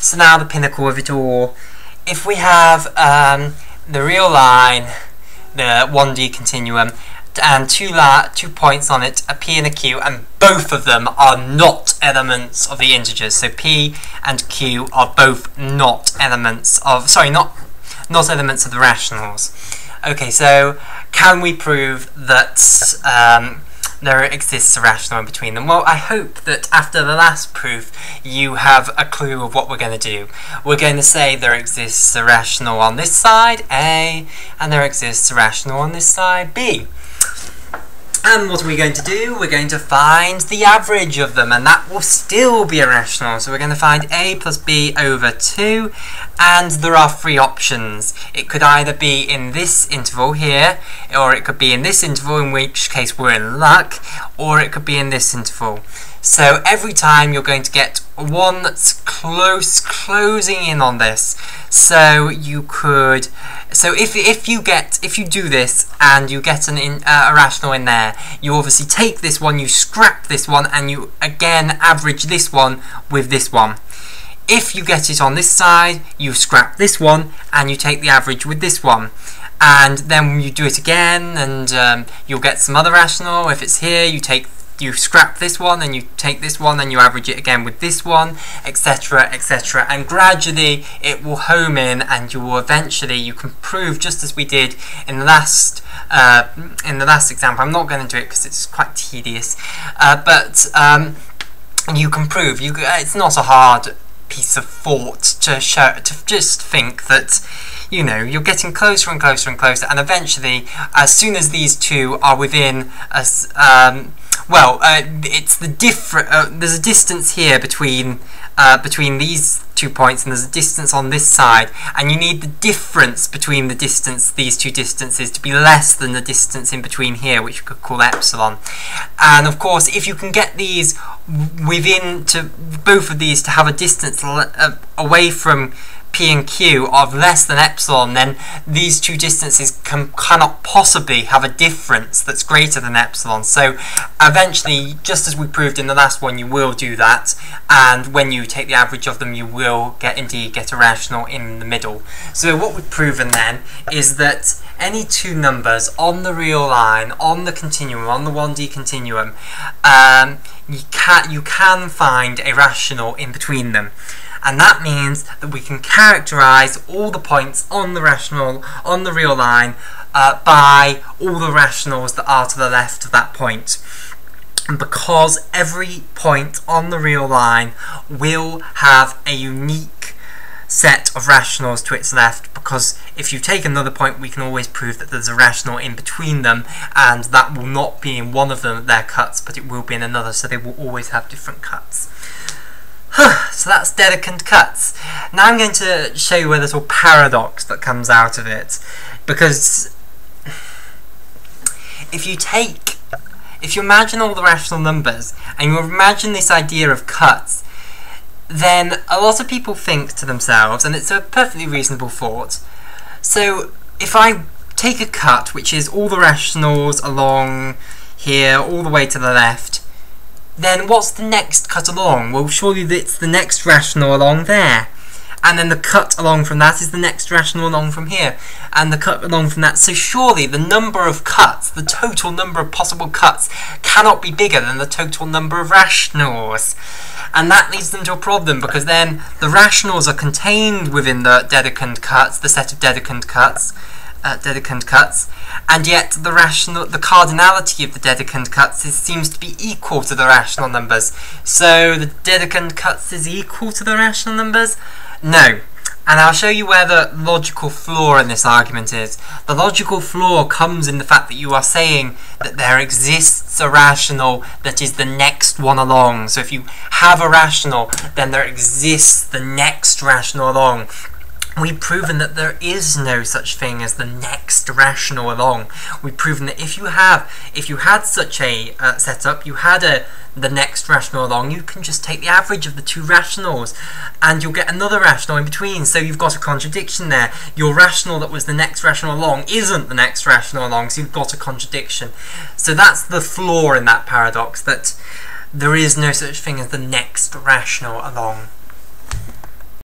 So now the pinnacle of it all. If we have the real line, the 1D continuum, and two points on it, a p and a q, and both of them are not elements of the integers. So p and q are both not elements of, not elements of the rationals. Okay, so can we prove that there exists a rational in between them? Well, I hope that after the last proof you have a clue of what we're going to do. We're going to say there exists a rational on this side, A, and there exists a rational on this side, B. And what are we going to do? We're going to find the average of them, and that will still be a rational. So we're going to find A plus B over 2, and there are three options. It could either be in this interval here, or it could be in this interval, in which case we're in luck, or it could be in this interval. So every time you're going to get one that's closing in on this. So you could, if you do this and you get a rational in there, you obviously take this one, you scrap this one, and you again average this one with this one. If you get it on this side, you scrap this one and you take the average with this one. And then you do it again, and you'll get some other rational. If it's here, you scrap this one and you take this one and you average it again with this one, etc, etc, and gradually it will home in, and you will eventually, you can prove, just as we did in the last example. I'm not going to do it because it's quite tedious, but you can prove, it's not a hard piece of thought to just think that, you know, you're getting closer and closer and closer, and eventually, as soon as these two are within it's the different. There's a distance here between these 2 points, and there's a distance on this side, and you need the difference between these two distances to be less than the distance in between here, which we could call epsilon. And of course, if you can get these both of these to have a distance away from P and Q of less than epsilon, then these two distances cannot possibly have a difference that's greater than epsilon. So eventually, just as we proved in the last one, you will do that, and when you take the average of them, you will indeed get a rational in the middle. So what we've proven then is that any two numbers on the real line, on the continuum, on the 1D continuum, you can find a rational in between them. And that means that we can characterize all the points on the real line by all the rationals that are to the left of that point. And because every point on the real line will have a unique set of rationals to its left, because if you take another point, we can always prove that there's a rational in between them, and that will not be in one of them their cuts, but it will be in another, so they will always have different cuts. So that's Dedekind cuts. Now I'm going to show you a little paradox that comes out of it, because if you imagine all the rational numbers and you imagine this idea of cuts, then a lot of people think to themselves, and it's a perfectly reasonable thought, so if I take a cut which is all the rationals along here all the way to the left, then what's the next cut along? Well, surely it's the next rational along there. And then the cut along from that is the next rational along from here. And the cut along from that. So surely the number of cuts, the total number of possible cuts, cannot be bigger than the total number of rationals. And that leads them to a problem, because then the rationals are contained within the Dedekind cuts, the set of Dedekind cuts, and yet the cardinality of the Dedekind cuts seems to be equal to the rational numbers. So the Dedekind cuts is equal to the rational numbers? No. And I'll show you where the logical flaw in this argument is. The logical flaw comes in the fact that you are saying that there exists a rational that is the next one along. So if you have a rational, then there exists the next rational along. We've proven that there is no such thing as the next rational along. We've proven that if you had such a setup, you had the next rational along, you can just take the average of the two rationals and you'll get another rational in between. So you've got a contradiction there. Your rational that was the next rational along isn't the next rational along, so you've got a contradiction. So that's the flaw in that paradox, that there is no such thing as the next rational along.